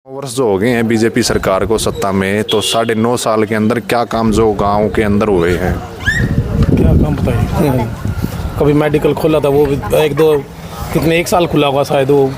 वर्ष जो हो गए हैं बीजेपी सरकार को सत्ता में, तो 9.5 साल के अंदर क्या काम जो गांव के अंदर हुए हैं? क्या काम बताइए। कभी मेडिकल खोला था, वो भी एक दो कितने 1 साल खुला हुआ शायद, वो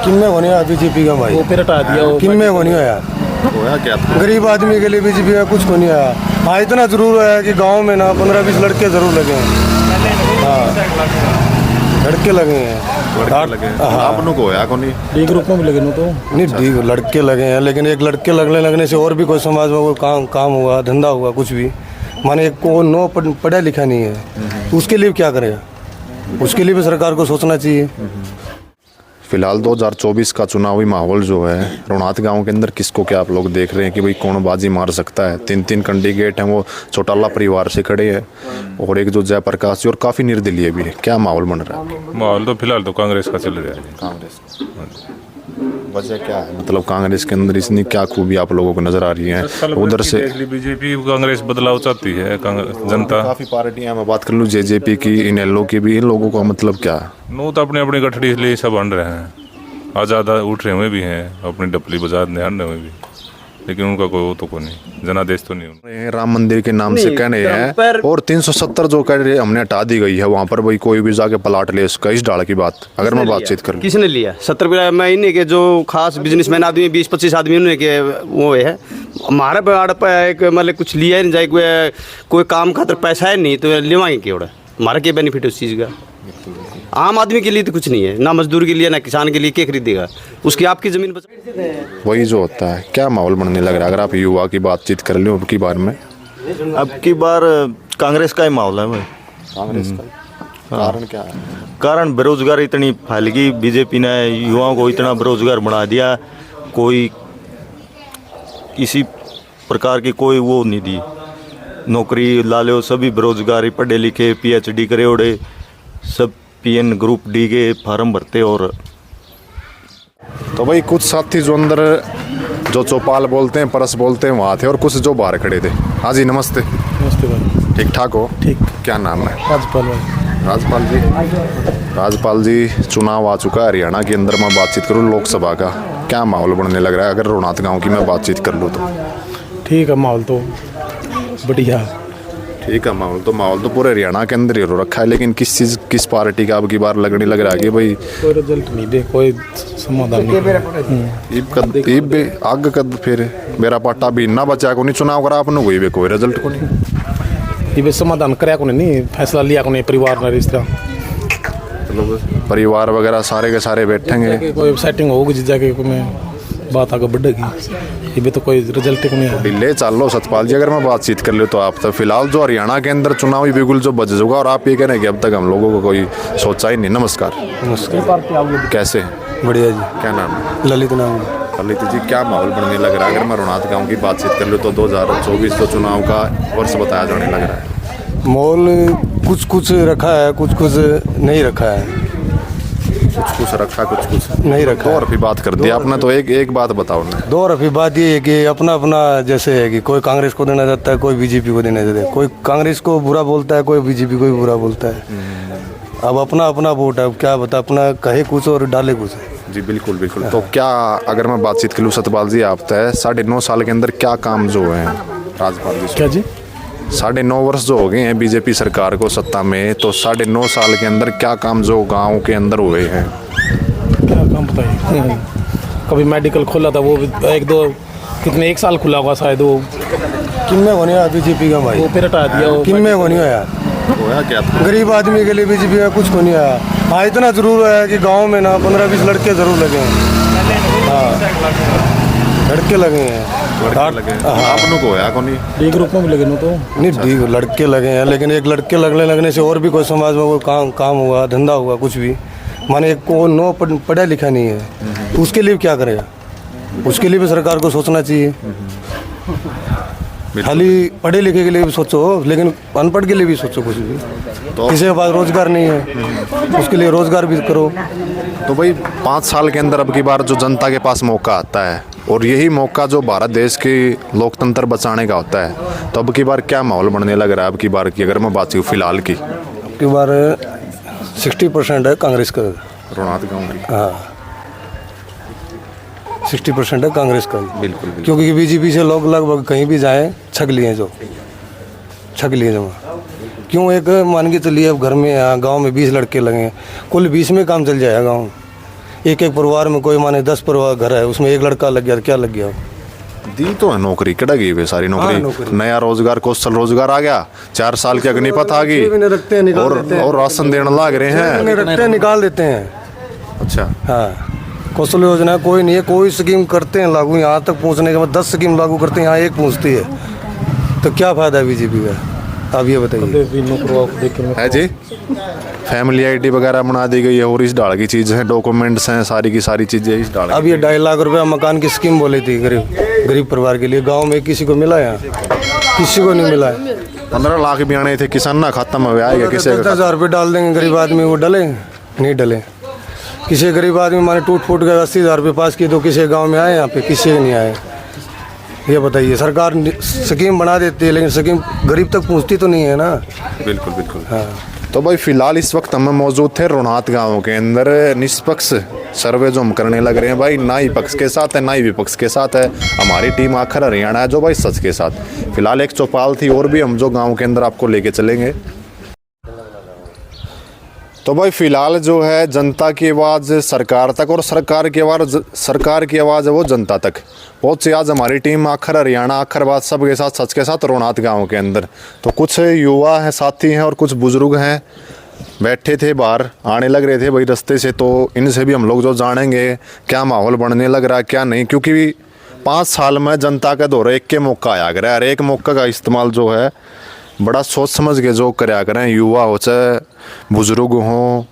किनमें होने यार बीजेपी का भाई, वो फिर हटा दिया। वो किनमें होने यार, होया क्या? गरीब आदमी के लिए बीजेपी का कुछ को नहीं आया। हाँ, इतना जरूर है कि गांव में ना 15-20 लड़के जरूर लगे हैं। हाँ, लड़के लगे हैं। आप लोग होया को नहीं? डी ग्रुप में भी लगे तो नहीं ठीक, लड़के लगे हैं, लेकिन एक लड़के लगने से और भी कोई समाज में कोई काम हुआ, धंधा हुआ, कुछ भी माने को नो पढ़ा लिखा नहीं है, तो उसके लिए क्या करेगा? उसके लिए भी सरकार को सोचना चाहिए। फिलहाल 2024 का चुनावी माहौल जो है रोनात गांव के अंदर, किसको क्या आप लोग देख रहे हैं कि भाई कौन बाजी मार सकता है? 3 कैंडिडेट हैं, वो चौटाला परिवार से खड़े हैं और एक जो जयप्रकाश जी और काफ़ी निर्दलीय भी है। क्या माहौल बन रहा है? माहौल तो फिलहाल तो कांग्रेस का चल रहा है। कांग्रेस वजह क्या है? मतलब कांग्रेस के अंदर इतनी क्या खूबी आप लोगों को नजर आ रही है? उधर से बीजेपी कांग्रेस बदलाव चाहती है, जनता काफ़ी पार्टियां, मैं बात कर लूँ जेजेपी की, इनेलो की भी, इन लोगों का मतलब क्या है? नो तो अपनी अपनी गठड़ी लिए सब बन रहे हैं, आज़ाद उठ रहे हुए भी हैं, अपनी डपली बजा ध्यान रहे हुए भी, लेकिन उनका कोई वो तो कोई नहीं, जनादेश तो नहीं। राम मंदिर के नाम से कहने हैं और 370 जो कह रहे हमने हटा दी गई है, वहाँ पर भाई कोई भी जाके प्लाट ले उसका, इस डाल की बात अगर मैं बातचीत करूँ। किसने लिया? 70 में इन्हें के जो खास बिजनेसमैन आदमी 20-25 आदमी उन्हें के वो है। हमारे हड़प एक मतलब कुछ लिया नहीं जाए, कोई काम खातर पैसा है नहीं तो लेवाएंगे क्यों? हमारा क्या बेनिफिट उस चीज़ का? आम आदमी के लिए तो कुछ नहीं है, ना मजदूर के लिए ना किसान के लिए, क्या खरीदेगा? उसकी आपकी ज़मीन वही जो होता है। क्या माहौल बनने लग रहा है अगर आप युवा की बातचीत कर लो अब की बार में? अब की बार कांग्रेस का ही माहौल है भाई। कांग्रेस का कारण क्या है? कारण बेरोजगारी इतनी फैल गई, बीजेपी ने युवाओं को इतना बेरोजगार बना दिया, कोई किसी प्रकार की कोई वो नहीं दी, नौकरी ला लो, सभी बेरोजगारी, पढ़े लिखे PhD करे ओढ़े सब PN ग्रुप डी के फार्म भरते। और तो भाई कुछ साथी जो अंदर जो चौपाल बोलते हैं, परस बोलते हैं, वहाँ थे और कुछ जो बाहर खड़े थे। हाँ जी, नमस्ते। नमस्ते भाई। ठीक ठाक हो? ठीक। क्या नाम है? राजपाल भाई। राजपाल जी, चुनाव आ चुका है हरियाणा के अंदर, मैं बातचीत करूँ लोकसभा का, क्या माहौल बनने लग रहा है अगर रोनात गाँव की मैं बातचीत कर लूँ तो? ठीक है, माहौल तो बढ़िया। ठीक है, माहौल तो पूरे हरियाणा के अंदर ही हो रखा है, लेकिन किस पार्टी का अब की बार लगने लग रहा है कि भाई कोई रिजल्ट नहीं दे, कोई समाधान नहीं। आग कद फिर मेरा पाटा भी ना बचा को नहीं चुनाव करा आपने, कोई भी कोई रिजल्ट को नहीं, ये समाधान कराया को नहीं, फैसला लिया को नहीं परिवार ने, इस तरह मतलब परिवार वगैरह सारे के सारे बैठेंगे, कोई सेटिंग होगी जिस जाके में बात आगे बढ़ेगी, ये भी तो कोई रिजल्ट ही नहीं है। डिले चल लो सतपाल जी, अगर मैं बातचीत कर ले तो आप तो फिलहाल जो हरियाणा के अंदर चुनावी बिगुल जो बज चुका और आप ये कह रहे हैं कि अब तक हम लोगों को कोई सोचा ही नहीं। नमस्कार। नमस्कार। कैसे? बढ़िया जी। क्या नाम है? ललित नाम। ललित जी, क्या माहौल बनने लग रहा है अगर मैं रोनात गाँव की बातचीत कर लूँ तो 2024 तो चुनाव का वर्ष बताया जाने लग रहा है? माहौल कुछ रखा है, कुछ नहीं रखा है, कुछ रखा कुछ नहीं रखा। और भी बात कर दी आपने, तो एक बात बताओ ना। दो रफी बात ये है कि अपना अपना जैसे है कि कोई कांग्रेस को देना चाहता है, कोई बीजेपी को देना चाहता है, कोई कांग्रेस को बुरा बोलता है, कोई बीजेपी को भी बुरा बोलता है। अब अपना अपना वोट है, अब क्या बता, अपना कहे कुछ और डाले कुछ है। जी बिल्कुल। तो क्या अगर मैं बातचीत कर लूँ सतपाल जी, आप तय 9.5 साल के अंदर क्या काम जो है राजपाल जी? क्या जी? 9.5 वर्ष जो हो गए हैं बीजेपी सरकार को सत्ता में, तो 9.5 साल के अंदर क्या काम जो गाँव के अंदर हुए हैं? क्या काम बताइए। कभी मेडिकल खोला था, वो भी एक दो कितने 1 साल खुला हुआ शायद, वो किनमें होने यार बीजेपी का भाई, वो फिर हटा दिया। वो किनमें होने यार, होया क्या? गरीब आदमी के लिए बीजेपी का कुछ को नहीं आया। हाँ, इतना जरूर है कि गांव में ना 15-20 लड़के जरूर लगे हैं। हाँ, लड़के लगे हैं। आप लोग होया को नहीं? डी ग्रुप में भी लगे तो नहीं ठीक, लड़के लगे हैं, लेकिन एक लड़के लगने से और भी कोई समाज में कोई काम हुआ, धंधा हुआ, कुछ भी माने को नो पढ़ा लिखा नहीं है, तो उसके लिए क्या करेगा? उसके लिए भी सरकार को सोचना चाहिए। खाली पढ़े लिखे के लिए भी सोचो, लेकिन अनपढ़ के लिए भी सोचो कुछ भी। तो किसी के पास रोजगार नहीं है, उसके लिए रोजगार भी करो। तो भाई 5 साल के अंदर अब की बार जो जनता के पास मौका आता है, और यही मौका जो भारत देश की लोकतंत्र बचाने का होता है, तो अब की बार क्या माहौल बनने लग रहा है अब की बार की अगर मैं बात करूँ फिलहाल की? अब की बार 60% है कांग्रेस का, रोनात गाँव की। हाँ 60% है कांग्रेस का ही। बिल्कुल। क्योंकि बीजेपी से लोग लगभग कहीं भी जाए छक लिए जमा। क्यों एक मान के चलिए अब घर में यहाँ गांव में 20 लड़के लगे हैं, कुल 20 में काम चल जाएगा गाँव। एक परिवार में कोई माने 10 परिवार घर है, उसमें एक लड़का लग गया तो क्या लग गया। दी तो है नौकरी, कड़ा गई वे सारी नौकरी। नया रोजगार, कौशल रोजगार आ गया, 4 साल की अग्निपथ आ गई और राशन देने लग रहे हैं। रखते हैं निकाल देते हैं। अच्छा। हाँ, कौशल योजना कोई नहीं है, कोई स्कीम करते हैं लागू, यहाँ तक पहुँचने के बाद 10 स्कीम लागू करते हैं, यहाँ एक पहुँचती है, तो क्या फायदा है बीजेपी का, आप ये बताइए। है जी। फैमिली आईडी वगैरह बना दी गई है और इस डाल की चीज़ है, डॉक्यूमेंट्स हैं, सारी की सारी चीज़ें इस डाल। अब ये 2.5 लाख रुपया मकान की स्कीम बोली थी गरीब परिवार के लिए, गांव में किसी को मिला है? किसी को नहीं मिला है। 15 लाख भी आने थे, किसान ना खत्म हो आएगा किसी 10,000 रुपये डाल देंगे गरीब आदमी, वो डले नहीं डले। किसी गरीब आदमी माने टूट फूट के 80,000 रुपये पास किए तो किसी गाँव में आए, यहाँ पे किसी के नहीं आए। ये बताइए, सरकार स्कीम बना देती है लेकिन स्कीम गरीब तक पहुँचती तो नहीं है ना। बिल्कुल बिल्कुल। हाँ, तो भाई फिलहाल इस वक्त हम मौजूद थे रोहनात गांव के अंदर। निष्पक्ष सर्वे जो हम करने लग रहे हैं भाई, ना ही पक्ष के साथ है ना ही विपक्ष के साथ है। हमारी टीम आखिर हरियाणा है जो भाई सच के साथ। फिलहाल एक चौपाल थी और भी हम जो गांव के अंदर आपको लेके चलेंगे। तो भाई फिलहाल जो है जनता की आवाज़ सरकार तक और सरकार की आवाज़ है वो जनता तक पहुँची। आज हमारी टीम आखिर हरियाणा, आखिर बात सबके साथ सच के साथ रोहनात गांव के अंदर। तो कुछ युवा हैं, साथी हैं और कुछ बुजुर्ग हैं, बैठे थे बाहर, आने लग रहे थे भाई रास्ते से। तो इनसे भी हम लोग जो जानेंगे क्या माहौल बनने लग रहा है क्या नहीं, क्योंकि 5 साल में जनता का दौर एक के मौका आया करे और एक मौका का इस्तेमाल जो है बड़ा सोच समझ के जो कराया करें। युवा हो चाहे बुजुर्ग हों,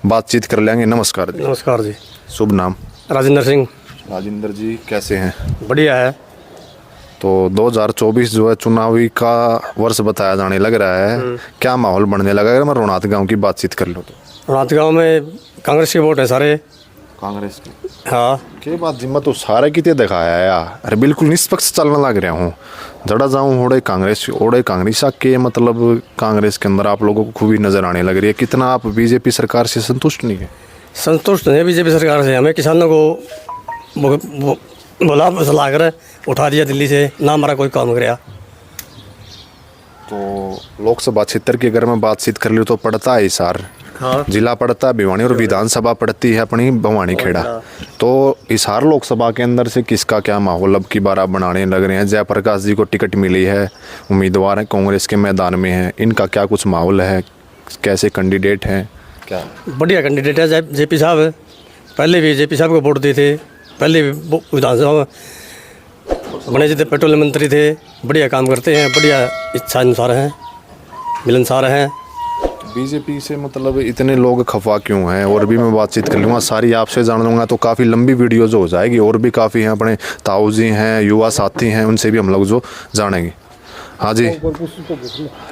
बातचीत कर लेंगे। नमस्कार जी। नमस्कार जी। शुभ नाम? राजेंद्र सिंह। राजेंद्र जी कैसे हैं? बढ़िया है। तो 2024 जो है चुनावी का वर्ष बताया जाने लग रहा है, क्या माहौल बनने लगा? अगर मैं रोहनात गांव की बातचीत कर लूँ तो रोहनात गांव में कांग्रेस के वोट है सारे। कांग्रेस की? हाँ। के बात जिम्मा तो सारे कितने दिखाया है यार। अरे बिल्कुल निष्पक्ष चलने लग रहा हूँ, जड़ा जाऊँ ओड़े कांग्रेस के मतलब कांग्रेस के अंदर आप लोगों को खूबी नज़र आने लग रही है। कितना आप बीजेपी सरकार से संतुष्ट नहीं है? संतुष्ट नहीं बीजेपी सरकार से। हमें किसानों को बोला फैसला कर उठा दिया दिल्ली से, ना हमारा कोई काम कराया। तो लोकसभा क्षेत्र की अगर मैं बातचीत कर लूँ तो पड़ता है हिसार। हाँ। जिला पड़ता है भिवानी और विधानसभा पड़ती है अपनी भवानी खेड़ा। तो हिसार लोकसभा के अंदर से किसका क्या माहौल अब की बार आप बनाने लग रहे हैं? जयप्रकाश जी को टिकट मिली है, उम्मीदवार हैं, कांग्रेस के मैदान में हैं, इनका क्या कुछ माहौल है? कैसे कैंडिडेट हैं? क्या बढ़िया कैंडिडेट है जेपी साहब। पहले भी जेपी साहब को वोट दिए थे, पहले भी विधानसभा बने जी थे, पेट्रोलियम मंत्री थे, बढ़िया काम करते हैं, बढ़िया इच्छा अनुसार हैं, मिलनसार हैं। बीजेपी से मतलब इतने लोग खफा क्यों हैं? और भी मैं बातचीत कर लूँगा, सारी आपसे जान लूँगा तो काफ़ी लंबी वीडियो जो हो जाएगी। और भी काफ़ी हैं, अपने ताऊ जी हैं, युवा साथी हैं, उनसे भी हम लोग जो जानेंगे। हाँ जी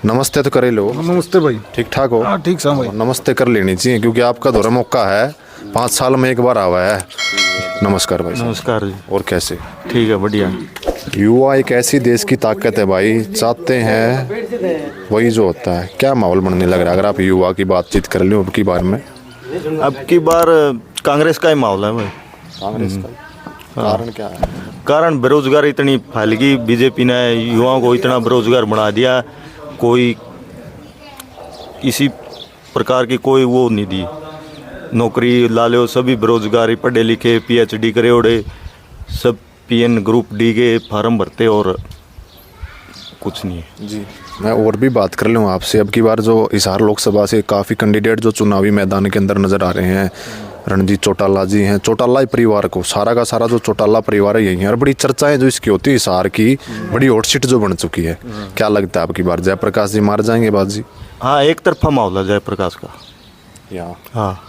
नमस्ते तो करे लो। नमस्ते भाई। ठीक ठाक हो? हाँ ठीक है भाई। नमस्ते कर लेनी चाहिए क्योंकि आपका दौरा मौका है, 5 साल में एक बार आवा है। नमस्कार भाई। नमस्कार जी। और कैसे? ठीक है बढ़िया। युवा एक ऐसी देश की ताकत है भाई, चाहते हैं वही जो होता है। क्या माहौल बनने लग रहा है अगर आप युवा की बातचीत कर लें अब की बार में? अब की बार कांग्रेस का ही माहौल है भाई। कांग्रेस का कारण क्या है? कारण बेरोजगारी इतनी फैल गई, बीजेपी ने युवाओं को इतना बेरोजगार बना दिया, कोई किसी प्रकार की कोई वो नहीं दी, नौकरी ला लो, सभी बेरोजगारी, पढ़े लिखे PhD करे ओढ़े सब PN ग्रुप डी के फार्म भरते और कुछ नहीं है जी। मैं और भी बात कर लूँ आपसे। अब की बार जो हिसार लोकसभा से काफ़ी कैंडिडेट जो चुनावी मैदान के अंदर नज़र आ रहे हैं, रणजीत चौटाला जी हैं। चौटाला ही परिवार को सारा का सारा जो चौटाला परिवार है यही है और बड़ी चर्चाएं जो इसकी होती है हिसार की, बड़ी हॉट सीट जो बन चुकी है। क्या लगता है आपकी बार जयप्रकाश जी मार जाएंगे बाजी? हाँ एक तरफा माहौल है जयप्रकाश का यहाँ। हाँ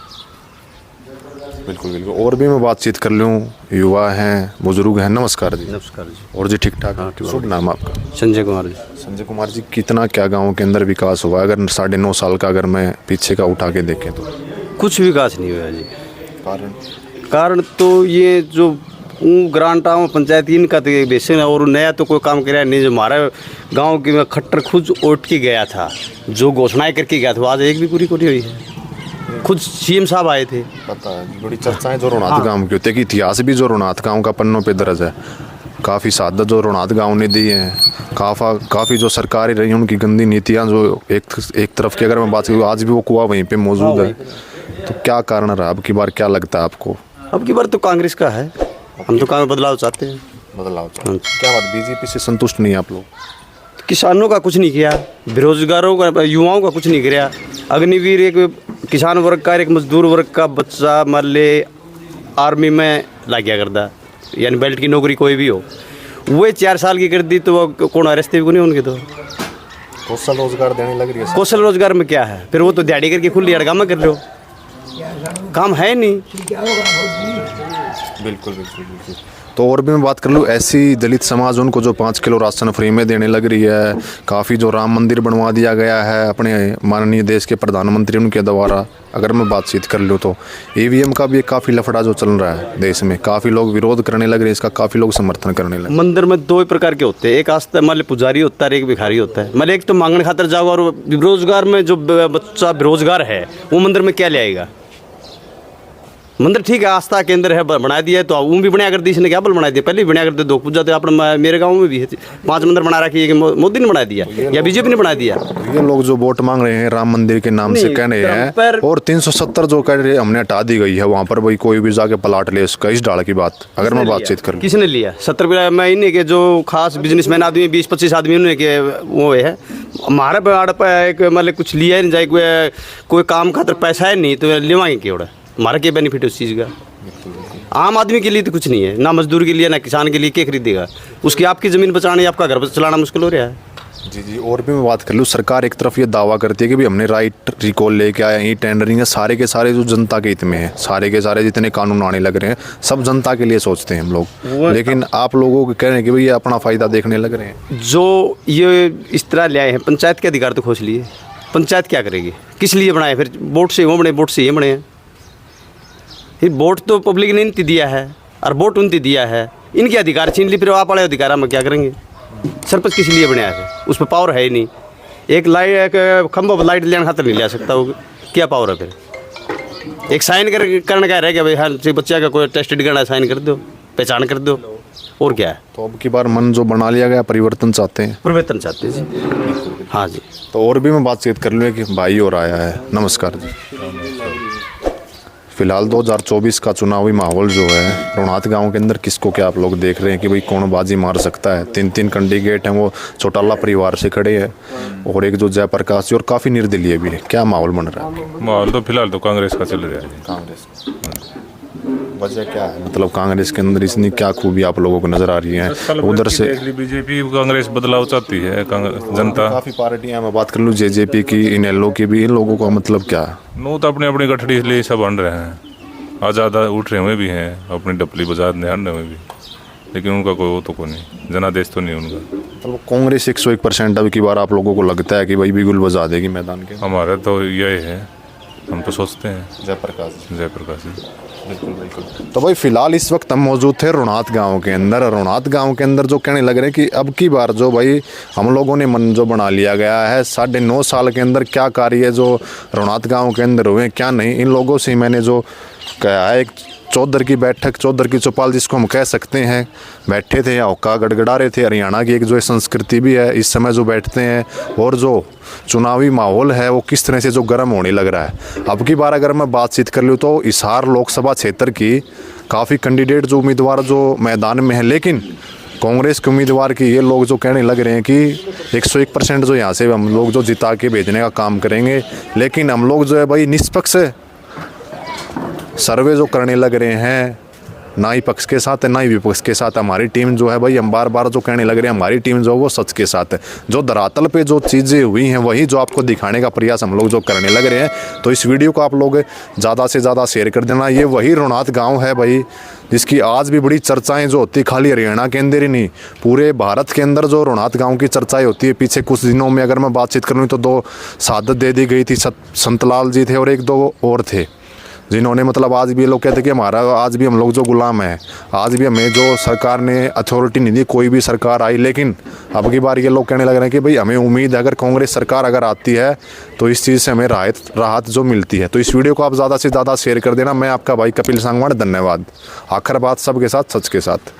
बिल्कुल बिल्कुल। और भी मैं बातचीत कर लूँ, युवा हैं, बुजुर्ग हैं। नमस्कार जी। नमस्कार जी। और जी ठीक ठाक? शुभ नाम आपका? संजय कुमार जी। संजय कुमार जी, कितना क्या गाँव के अंदर विकास हुआ अगर 9.5 साल का अगर मैं पीछे का उठा के देखें तो? कुछ विकास नहीं हुआ जी। कारण? कारण तो ये जो ग्रांट आऊँ पंचायत इनका तो ये बेसिन है और नया तो कोई काम कराया नहीं। जो हमारे गांव की में खट्टर खुद उठ के गया था, जो घोषणाएं करके गया था, आज एक भी पूरी हुई है। खुद सीएम साहब आए थे। पता है बड़ी चर्चाएं जो रोनात गांव की होती है कि इतिहास भी जो रोनात गांव का पन्नों पे दर्ज है। काफ़ी सादत जो रोनात गांव ने दी हैं, काफ़ी जो सरकारें रही हैं उनकी गंदी नीतियां जो एक तरफ की अगर मैं बात करूँ आज भी वो कुआं वहीं पे मौजूद है। तो क्या कारण रहा अब की बार, क्या लगता है आपको? अब की बार तो कांग्रेस का है, हम तो कांग्रेस बदलाव चाहते हैं। बदलाव क्या बात, बीजेपी से संतुष्ट नहीं है आप लोग? किसानों का कुछ नहीं किया, बेरोजगारों का, युवाओं का कुछ नहीं किया। अग्निवीर एक किसान वर्ग का, एक मजदूर वर्ग का बच्चा मान ले आर्मी में ला गया करता, यानी बेल्ट की नौकरी कोई भी हो, वो 4 साल की कर दी तो वो कौन अरेस्ट भी नहीं उनके। तो कौशल रोजगार देने लग रही है। कौशल रोजगार में क्या है फिर, वो तो दिहाड़ी करके खुली अड़गामा कर लो, काम है नहीं। बिल्कुल बिल्कुल बिल्कुल। तो और भी मैं बात कर लूँ, ऐसी दलित समाज उनको जो 5 किलो राशन फ्री में देने लग रही है, काफ़ी जो राम मंदिर बनवा दिया गया है अपने माननीय देश के प्रधानमंत्री उनके द्वारा, अगर मैं बातचीत कर लूँ तो ईवीएम का भी एक काफ़ी लफड़ा जो चल रहा है देश में, काफ़ी लोग विरोध करने लग रहे हैं इसका, काफ़ी लोग समर्थन करने लगे। मंदिर में 2 प्रकार के होते हैं, एक आस्था मान पुजारी होता है, एक भिखारी होता है। मान एक तो मांगने खातर जाओ, और बेरोजगार में जो बच्चा बेरोजगार है वो मंदिर में क्या ले आएगा? मंदिर ठीक है आस्था केंद्र है, बना दिया है तो वो भी बनाया कर दी, इसने क्या बल बना दिया, पहले भी बनाया करते, 2 पूजा थे अपने मेरे गांव में भी है, 5 मंदिर बना रखी है। मोदी ने बना दिया या बीजेपी ने बना दिया? ये लोग जो वोट मांग रहे हैं राम मंदिर के नाम से कह रहे हैं, और 370 जो कह रहे हमने हटा दी गई है, वहाँ पर भाई कोई भी जाके प्लाट ले उसका, इस डाल की बात अगर मैं बातचीत करूँ। किसने लिया? 70 में इन्हें के जो खास बिजनेसमैन आदमी 20-25 आदमी उन्हें के वो है, हमारे एक मतलब कुछ लिया नहीं जाए, कोई काम खातर पैसा है नहीं तो लेवाएंगे केवड़ा, हमारा क्या बेनिफिट उस चीज़ का? आम आदमी के लिए तो कुछ नहीं है, ना मजदूर के लिए ना किसान के लिए, क्या खरीदेगा? उसकी आपकी ज़मीन बचाने, आपका घर चलाना मुश्किल हो रहा है। जी जी। और भी मैं बात कर लूँ, सरकार एक तरफ ये दावा करती है कि भाई हमने राइट रिकॉल लेके आए हैं, ये टेंडरिंग है सारे के सारे जो जनता के हित में है, सारे के सारे जितने कानून आने लग रहे हैं सब जनता के लिए सोचते हैं हम लोग, लेकिन आप लोगों को कह रहे हैं कि भाई ये अपना फ़ायदा देखने लग रहे हैं। जो ये इस तरह ले आए हैं, पंचायत के अधिकार तो खोज लिए, पंचायत क्या करेगी? किस लिए बनाए? फिर वोट से वो बने, वोट से ये बने हैं। फिर वोट तो पब्लिक ने इनती दिया है और वोट उनती दिया है, इनके अधिकार छीन ली, फिर आप वाले अधिकार हम क्या करेंगे? सरपंच किस लिए बनाया है? उस पर पावर है ही नहीं। एक लाइट, एक खंभा पर लाइट लेने खातर नहीं ले सकता, वो क्या पावर है फिर? एक साइन करने का रह गया भाई, हर बच्चा का कोई टेस्ट करना है, साइन कर दो, पहचान कर दो, और क्या है? तो अब की बार मन जो बना लिया गया, परिवर्तन चाहते हैं? परिवर्तन चाहते हैं जी। हाँ जी। तो और भी मैं बातचीत कर लूँ कि भाई और आया है। नमस्कार जी। फिलहाल 2024 का चुनावी माहौल जो है रोनात गांव के अंदर, किसको क्या आप लोग देख रहे हैं कि भाई कौन बाजी मार सकता है? 3 कैंडिडेट हैं, वो चौटाला परिवार से खड़े हैं, और एक जो जयप्रकाश जी, और काफ़ी निर्दलीय भी है। क्या माहौल बन रहा है? माहौल तो फिलहाल तो कांग्रेस का चल रहा है। कांग्रेस वजह क्या है, मतलब कांग्रेस के अंदर इतनी क्या खूबी आप लोगों को नजर आ रही है? उधर से बीजेपी कांग्रेस बदलाव चाहती है, जनता काफ़ी पार्टियां, मैं बात कर लूँ जेजेपी की, इनेलो की भी, इन लोगों का मतलब क्या है? नो तो अपनी अपनी गठड़ी इसलिए सब बन रहे हैं, आज़ाद उठ रहे हुए भी हैं, अपनी डपली बजा निहारने हुए भी, लेकिन उनका कोई वो तो कोई नहीं, जनादेश तो नहीं उनका। मतलब कांग्रेस 101% अब की बार आप लोगों को लगता है कि भाई बिगुल बजा देगी मैदान के? हमारा तो यही है, हम तो सोचते हैं जयप्रकाश जी। बिल्कुल बिल्कुल। तो भाई फिलहाल इस वक्त हम मौजूद थे रोनात गांव के अंदर। रोनात गांव के अंदर जो कहने लग रहे हैं कि अब की बार जो भाई हम लोगों ने मन जो बना लिया गया है, 9.5 साल के अंदर क्या कार्य जो रोनात गांव के अंदर हुए क्या नहीं, इन लोगों से मैंने जो कहा है, एक चौधर की बैठक, चौधर की चौपाल जिसको हम कह सकते हैं, बैठे थे, औका गड़गड़ा रहे थे। हरियाणा की एक जो संस्कृति भी है, इस समय जो बैठते हैं, और जो चुनावी माहौल है वो किस तरह से जो गर्म होने लग रहा है। अब की बार अगर मैं बातचीत कर लूँ तो हिसार लोकसभा क्षेत्र की काफ़ी कैंडिडेट जो उम्मीदवार जो मैदान में हैं, लेकिन कांग्रेस के उम्मीदवार की ये लोग जो कहने लग रहे हैं कि 101% जो यहाँ से हम लोग जो जिता के भेजने का काम करेंगे, लेकिन हम लोग जो है भाई निष्पक्ष सर्वे जो करने लग रहे हैं, ना ही पक्ष के साथ है ना ही विपक्ष के साथ। हमारी टीम जो है भाई, हम बार बार जो कहने लग रहे हैं हमारी टीम जो है वो सच के साथ है। जो धरातल पे जो चीज़ें हुई हैं वही जो आपको दिखाने का प्रयास हम लोग जो करने लग रहे हैं। तो इस वीडियो को आप लोग ज़्यादा से ज़्यादा शेयर कर देना। ये वही रोनात गांव है भाई, जिसकी आज भी बड़ी चर्चाएं जो होती, खाली हरियाणा के अंदर ही नहीं पूरे भारत के अंदर जो रोनात गांव की चर्चाएं होती है। पीछे कुछ दिनों में अगर मैं बातचीत करूँ तो 2 शहादत दे दी गई थी, संतलाल जी थे और 1-2 और थे जिन्होंने मतलब आज भी ये लोग कहते हैं कि हमारा आज भी हम लोग जो गुलाम हैं, आज भी हमें जो सरकार ने अथॉरिटी नहीं दी, कोई भी सरकार आई, लेकिन अब की बार ये लोग कहने लग रहे हैं कि भाई हमें उम्मीद है अगर कांग्रेस सरकार अगर आती है तो इस चीज़ से हमें राहत जो मिलती है। तो इस वीडियो को आप ज़्यादा से ज़्यादा शेयर कर देना। मैं आपका भाई कपिल सांगवान, धन्यवाद। आखिर बात सबके साथ, सच के साथ।